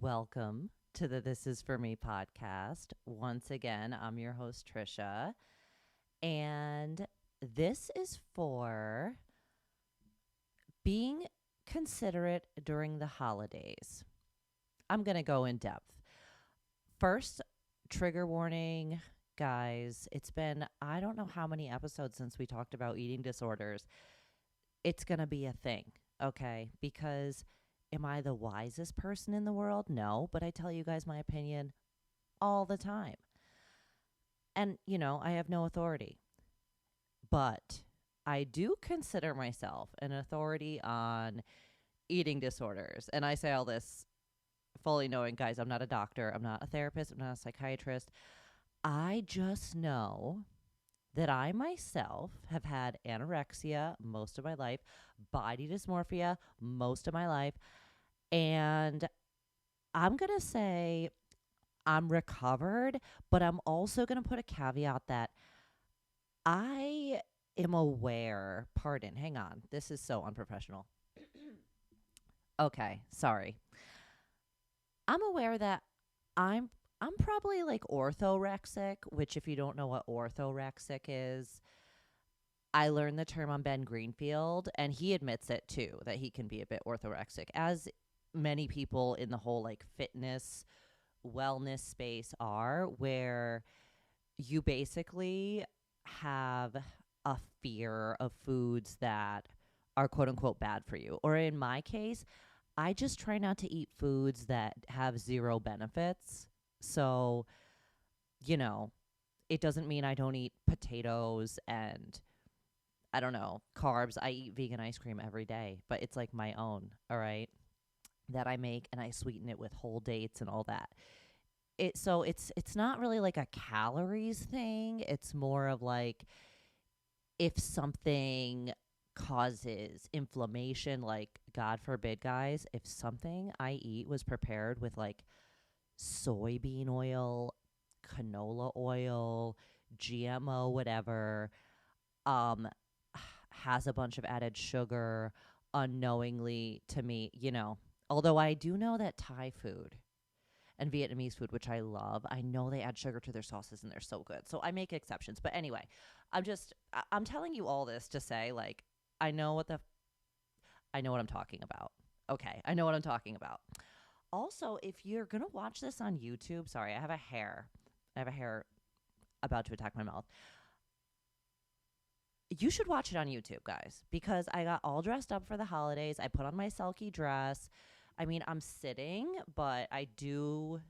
Welcome to the This Is For Me podcast. Once again, I'm your host, Trisha, and this is for being considerate during the holidays. I'm going to go in depth. First, trigger warning, guys. It's been, I don't know how many episodes since we talked about eating disorders. It's going to be a thing, okay? Because am I the wisest person in the world? No, but I tell you guys my opinion all the time. And, I have no authority, but I do consider myself an authority on eating disorders. And I say all this fully knowing, guys, I'm not a doctor, I'm not a therapist, I'm not a psychiatrist. I just know that I myself have had anorexia most of my life, body dysmorphia most of my life, and I'm going to say I'm recovered, but I'm also going to put a caveat that I am aware. Pardon, hang on. This is so unprofessional. Okay, sorry. I'm aware that I'm I'm probably like orthorexic, which if you don't know what orthorexic is, I learned the term on Ben Greenfield and he admits it too that he can be a bit orthorexic as many people in the whole like fitness wellness space are, where you basically have a fear of foods that are quote unquote bad for you. Or in my case, I just try not to eat foods that have zero benefits. So, you know, it doesn't mean I don't eat potatoes and I don't know, carbs. I eat vegan ice cream every day, but it's like my own, all right, that I make and I sweeten it with whole dates and all that. It's not really like a calories thing. It's more of like if something causes inflammation, like God forbid, guys, if something I eat was prepared with like soybean oil, canola oil, GMO, whatever, um, has a bunch of added sugar unknowingly to me, although I do know that Thai food and Vietnamese food, which I love, I know they add sugar to their sauces and they're so good. So I make exceptions. But anyway, I'm telling you all this to say, like, I know what the, I know what I'm talking about. Okay, I know what I'm talking about. Also, if you're going to watch this on YouTube, sorry, I have a hair about to attack my mouth. You should watch it on YouTube, guys, because I got all dressed up for the holidays. I put on my Selkie dress. I mean, I'm sitting, but I do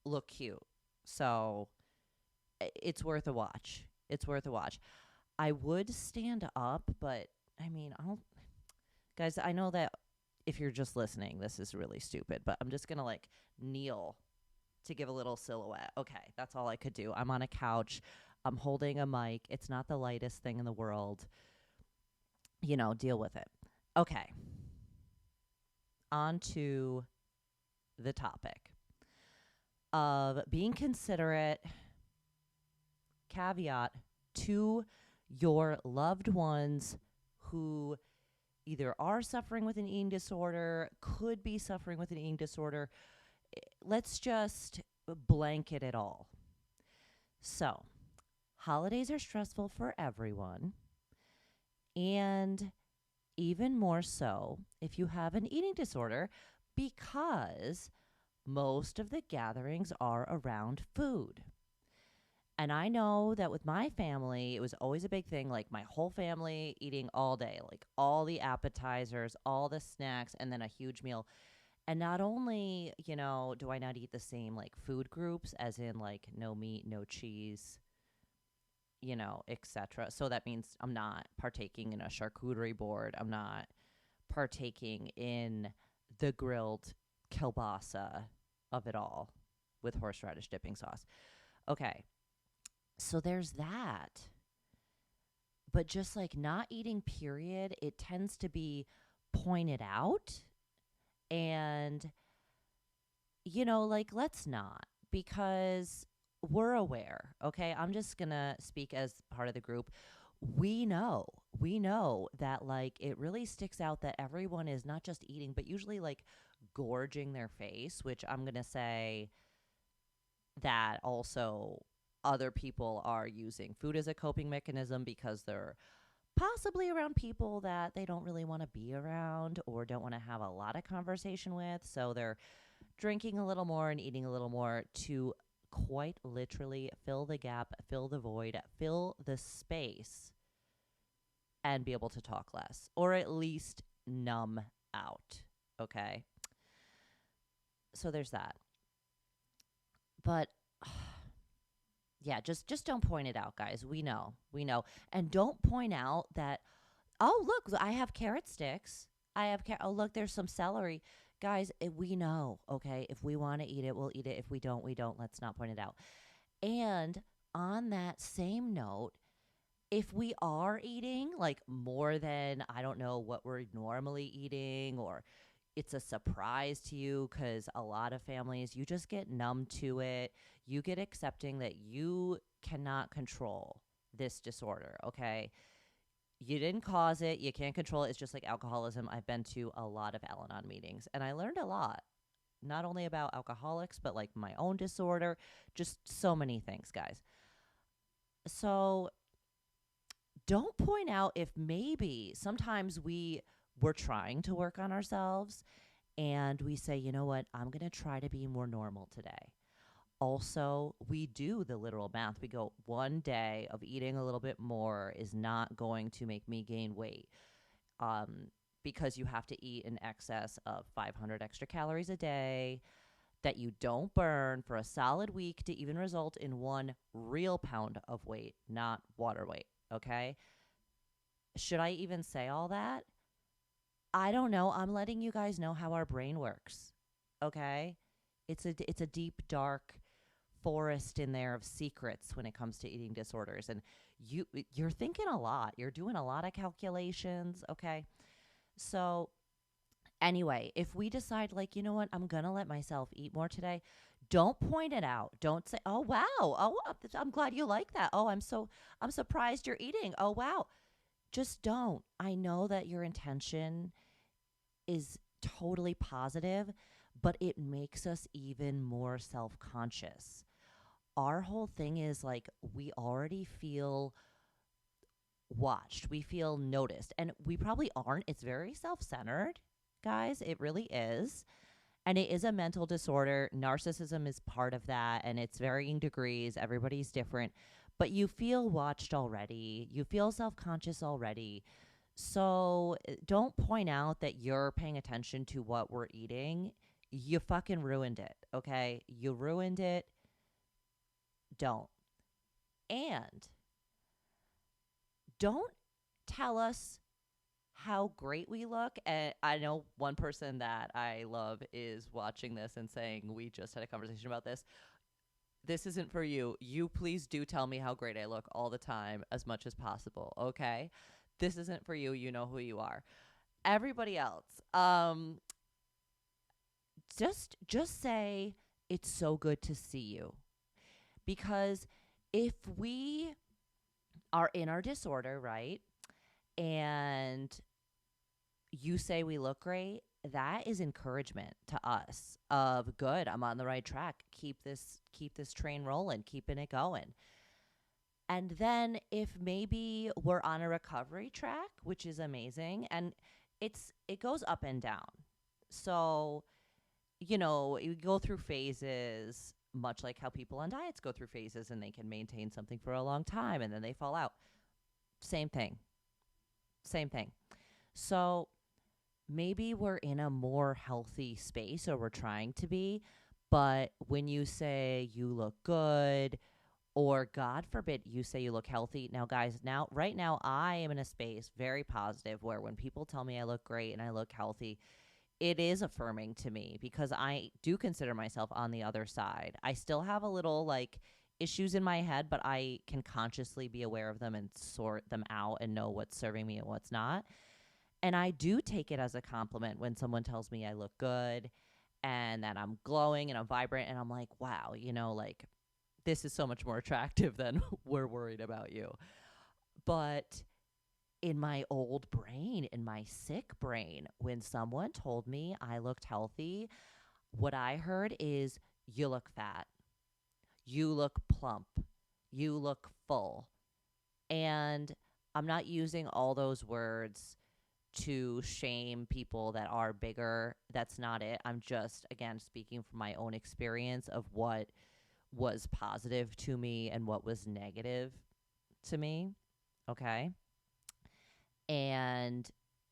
look cute. So it's worth a watch. It's worth a watch. I would stand up, but I mean, I'll guys, I know that if you're just listening, this is really stupid, but I'm just going to like kneel to give a little silhouette. Okay, that's all I could do. I'm on a couch. I'm holding a mic. It's not the lightest thing in the world. Deal with it. Okay, on to the topic of being considerate, caveat to your loved ones who either are suffering with an eating disorder, could be suffering with an eating disorder. Let's just blanket it all. So, holidays are stressful for everyone, and even more so if you have an eating disorder, because most of the gatherings are around food. And I know that with my family, it was always a big thing, like my whole family eating all day, like all the appetizers, all the snacks, and then a huge meal. And not only, do I not eat the same like food groups, as in like no meat, no cheese, etc. So that means I'm not partaking in a charcuterie board. I'm not partaking in the grilled kielbasa of it all with horseradish dipping sauce. Okay, so there's that. But just like not eating, period, it tends to be pointed out. And, like, let's not, because we're aware. Okay. I'm just going to speak as part of the group. We know that like it really sticks out that everyone is not just eating, but usually like gorging their face, which I'm going to say that also other people are using food as a coping mechanism because they're possibly around people that they don't really want to be around or don't want to have a lot of conversation with. So they're drinking a little more and eating a little more to quite literally fill the gap, fill the void, fill the space, and be able to talk less or at least numb out. Okay. So there's that. But yeah, just don't point it out, guys. We know. We know. And don't point out that, oh, look, I have carrot sticks. Oh, look, there's some celery. Guys, we know, okay? If we want to eat it, we'll eat it. If we don't, we don't. Let's not point it out. And on that same note, if we are eating like more than, I don't know, what we're normally eating, or it's a surprise to you, because a lot of families, you just get numb to it. You get accepting that you cannot control this disorder, okay? You didn't cause it. You can't control it. It's just like alcoholism. I've been to a lot of Al Anon meetings, and I learned a lot, not only about alcoholics, but like my own disorder, just so many things, guys. So don't point out if maybe sometimes we're trying to work on ourselves and we say, you know what, I'm going to try to be more normal today. Also, we do the literal math. We go, one day of eating a little bit more is not going to make me gain weight, because you have to eat in excess of 500 extra calories a day that you don't burn for a solid week to even result in 1 real pound of weight, not water weight. Okay. Should I even say all that? I don't know. I'm letting you guys know how our brain works. Okay. It's a deep, dark forest in there of secrets when it comes to eating disorders. And you're thinking a lot. You're doing a lot of calculations. Okay. So anyway, if we decide, like, you know what, I'm going to let myself eat more today, don't point it out. Don't say, oh, wow. Oh, I'm glad you like that. Oh, I'm surprised you're eating. Oh, wow. Just don't. I know that your intention is totally positive, but it makes us even more self-conscious. Our whole thing is like, we already feel watched, we feel noticed, and we probably aren't. It's very self-centered, guys. It really is. And it is a mental disorder. Narcissism is part of that, and it's varying degrees. Everybody's different. But you feel watched already. You feel self-conscious already. So don't point out that you're paying attention to what we're eating. You fucking ruined it, okay? You ruined it. Don't. And don't tell us how great we look. And I know one person that I love is watching this and saying, we just had a conversation about this. This isn't for you. You please do tell me how great I look all the time, as much as possible, okay? This isn't for you. You know who you are. Everybody else, just say it's so good to see you. Because if we are in our disorder, right, and you say we look great, that is encouragement to us of, good, I'm on the right track. Keep this train rolling, keeping it going. And then if maybe we're on a recovery track, which is amazing, and it goes up and down. So, you go through phases, much like how people on diets go through phases, and they can maintain something for a long time and then they fall out. Same thing. So maybe we're in a more healthy space, or we're trying to be, but when you say you look good, or God forbid you say you look healthy. Now, guys, right now I am in a space very positive where when people tell me I look great and I look healthy, it is affirming to me, because I do consider myself on the other side. I still have a little like issues in my head, but I can consciously be aware of them and sort them out and know what's serving me and what's not. And I do take it as a compliment when someone tells me I look good and that I'm glowing and I'm vibrant, and I'm like, wow, like, this is so much more attractive than we're worried about you. But in my old brain, in my sick brain, when someone told me I looked healthy, what I heard is, you look fat, you look plump, you look full. And I'm not using all those words to shame people that are bigger. That's not it. I'm just, again, speaking from my own experience of what was positive to me and what was negative to me. Okay. And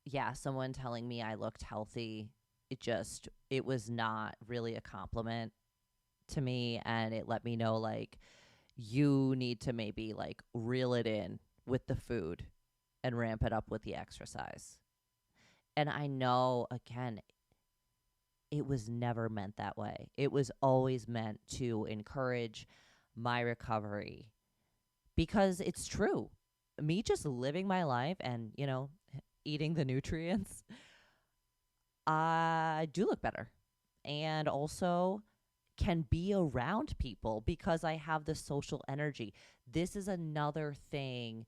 yeah, someone telling me I looked healthy, it was not really a compliment to me. And it let me know, like, you need to maybe like reel it in with the food and ramp it up with the exercise. And I know, again, it was never meant that way. It was always meant to encourage my recovery, because it's true. Me just living my life and, eating the nutrients, I do look better. And also can be around people because I have the social energy. This is another thing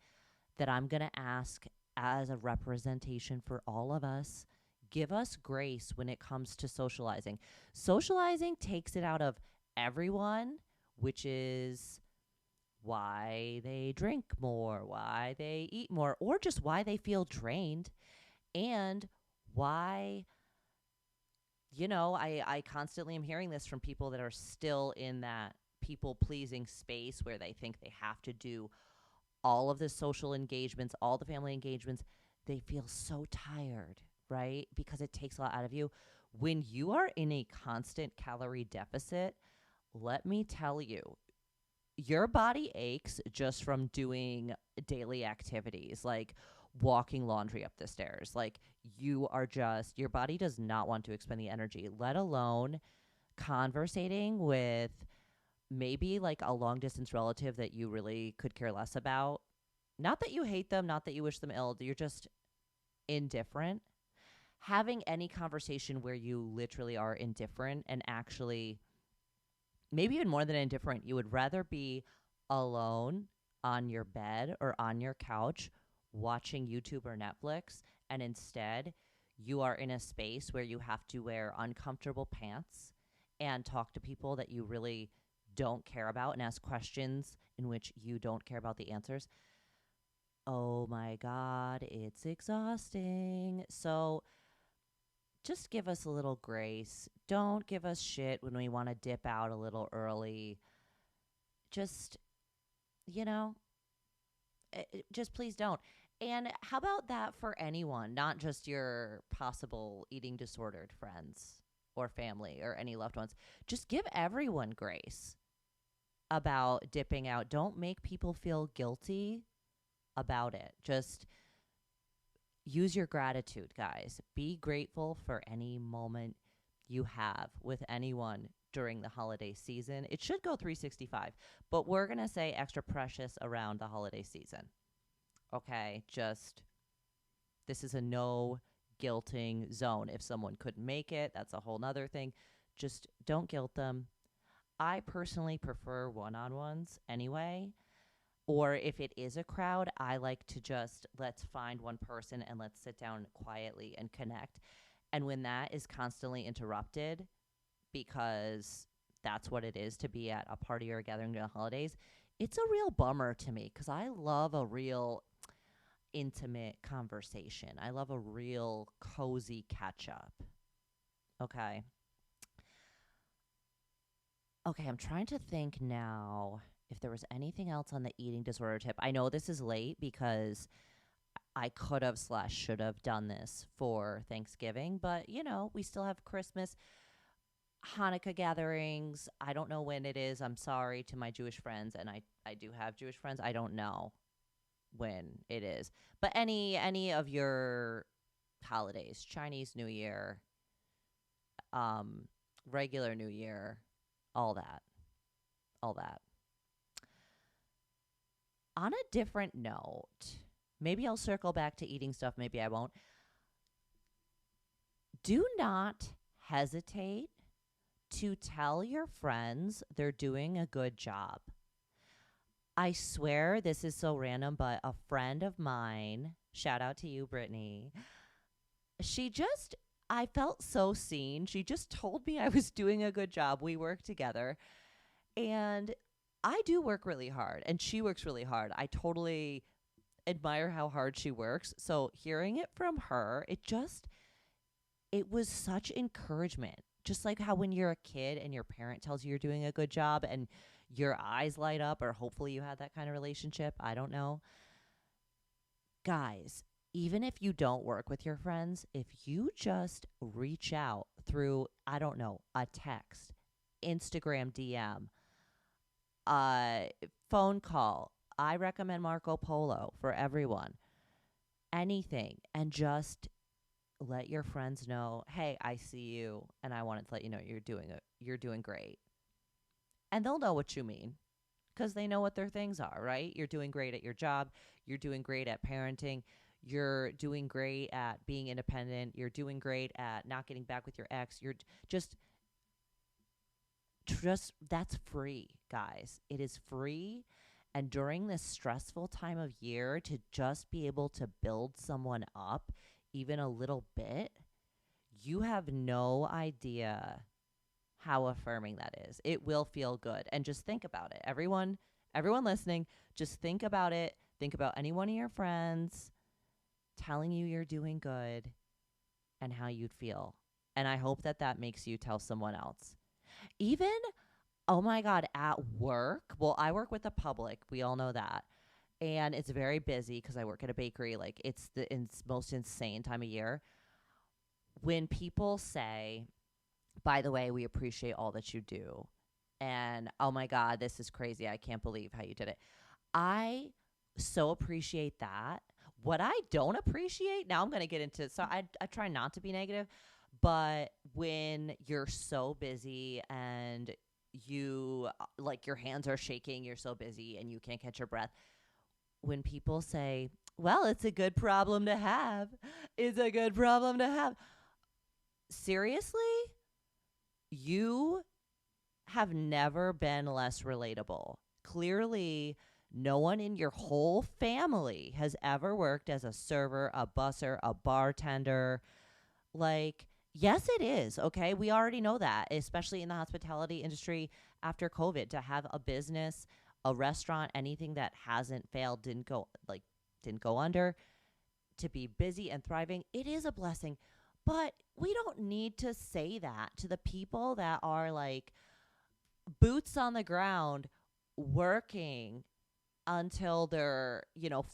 that I'm going to ask as a representation for all of us. Give us grace when it comes to socializing. Socializing takes it out of everyone, which is why they drink more, why they eat more, or just why they feel drained, and why, I constantly am hearing this from people that are still in that people pleasing space where they think they have to do all of the social engagements, all the family engagements. They feel so tired, right? Because it takes a lot out of you. When you are in a constant calorie deficit, let me tell you, your body aches just from doing daily activities like walking laundry up the stairs. Like, your body does not want to expend the energy, let alone conversating with maybe like a long distance relative that you really could care less about. Not that you hate them, not that you wish them ill, you're just indifferent. Having any conversation where you literally are indifferent, and actually, maybe even more than indifferent, you would rather be alone on your bed or on your couch watching YouTube or Netflix, and instead you are in a space where you have to wear uncomfortable pants and talk to people that you really don't care about and ask questions in which you don't care about the answers. Oh my God, it's exhausting. So just give us a little grace. Don't give us shit when we want to dip out a little early. Just, you know, just please don't. And how about that for anyone, not just your possible eating disordered friends or family or any loved ones? Just give everyone grace about dipping out. Don't make people feel guilty about it. Just use your gratitude, guys. Be grateful for any moment you have with anyone during the holiday season. It should go 365, but we're going to say extra precious around the holiday season. Okay? Just, this is a no guilting zone. If someone couldn't make it, that's a whole nother thing. Just don't guilt them. I personally prefer one on ones anyway. Or if it is a crowd, I like to just, let's find one person and let's sit down quietly and connect. And when that is constantly interrupted, because that's what it is to be at a party or a gathering during the holidays, it's a real bummer to me because I love a real intimate conversation. I love a real cozy catch up. Okay. Okay, I'm trying to think now if there was anything else on the eating disorder tip. I know this is late because I could have slash should have done this for Thanksgiving, but we still have Christmas, Hanukkah gatherings. I don't know when it is. I'm sorry to my Jewish friends, and I do have Jewish friends. I don't know when it is. But any of your holidays, Chinese New Year, um, regular New Year, all that. All that. On a different note, maybe I'll circle back to eating stuff, maybe I won't. Do not hesitate to tell your friends they're doing a good job. I swear this is so random, but a friend of mine Shout out to you, Brittany. She just, I felt so seen. She just told me I was doing a good job. We work together. And I do work really hard, and she works really hard. I totally admire how hard she works. So hearing it from her, it was such encouragement. Just like how when you're a kid and your parent tells you you're doing a good job and your eyes light up, or hopefully you had that kind of relationship. I don't know. Guys, even if you don't work with your friends, if you just reach out through, I don't know, a text, Instagram DM, uh, phone call, I recommend Marco Polo for everyone. Anything, and just let your friends know, hey, I see you, and I wanted to let you know you're doing great, and they'll know what you mean because they know what their things are, right? You're doing great at your job. You're doing great at parenting. You're doing great at being independent. You're doing great at not getting back with your ex. You're just that's free, guys. It is free. And during this stressful time of year, to just be able to build someone up even a little bit, you have no idea how affirming that is. It will feel good. And just think about it. Everyone listening, just think about it. Think about any one of your friends telling you you're doing good and how you'd feel. And I hope that that makes you tell someone else. Even, oh my God, at work. Well, I work with the public. We all know that. And it's very busy because I work at a bakery. Like, it's the most insane time of year. When people say, by the way, we appreciate all that you do. And oh my God, this is crazy. I can't believe how you did it. I so appreciate that. What I don't appreciate, now I'm going to get into, so I try not to be negative, but when you're so busy and you, like, your hands are shaking, you're so busy and you can't catch your breath, when people say, well, it's a good problem to have, it's a good problem to have. Seriously? You have never been less relatable. Clearly, no one in your whole family has ever worked as a server, a busser, a bartender. Like, yes, it is. Okay. We already know that, especially in the hospitality industry after COVID, to have a business, a restaurant, anything that hasn't failed, didn't go under, to be busy and thriving. It is a blessing. But we don't need to say that to the people that are like boots on the ground working until their,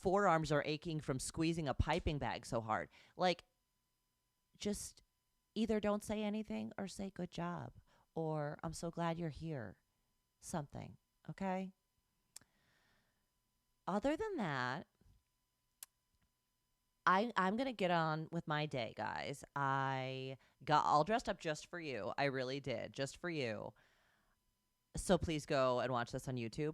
forearms are aching from squeezing a piping bag so hard. Like, just either don't say anything or say good job or I'm so glad you're here. Something, okay? Other than that, I'm going to get on with my day, guys. I got all dressed up just for you. I really did, just for you. So please go and watch this on YouTube.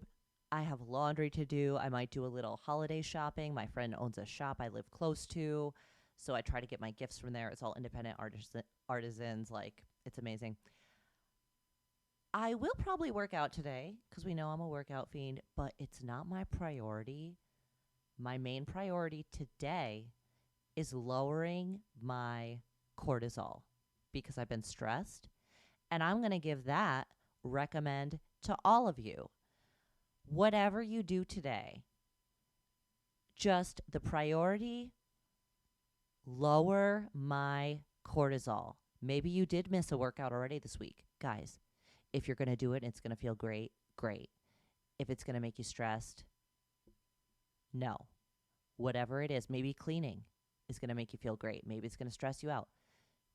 I have laundry to do. I might do a little holiday shopping. My friend owns a shop I live close to, so I try to get my gifts from there. It's all independent artisans. Like, it's amazing. I will probably work out today because we know I'm a workout fiend, but it's not my priority. My main priority today is lowering my cortisol because I've been stressed. And I'm going to give that recommend to all of you. Whatever you do today, just the priority, lower my cortisol. Maybe you did miss a workout already this week. Guys, if you're going to do it and it's going to feel great, great. If it's going to make you stressed, no. Whatever it is, maybe cleaning is going to make you feel great. Maybe it's going to stress you out.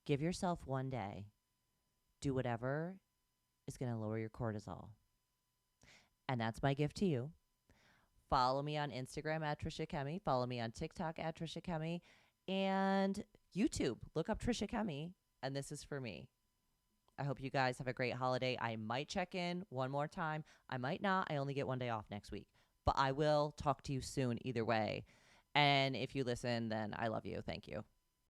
Give yourself one day. Do whatever is going to lower your cortisol. And that's my gift to you. Follow me on Instagram at Trisha Kemi. Follow me on TikTok at Trisha Kemi. And YouTube. Look up Trisha Kemi. And this is for me. I hope you guys have a great holiday. I might check in one more time. I might not. I only get one day off next week. But I will talk to you soon either way. And if you listen, then I love you. Thank you.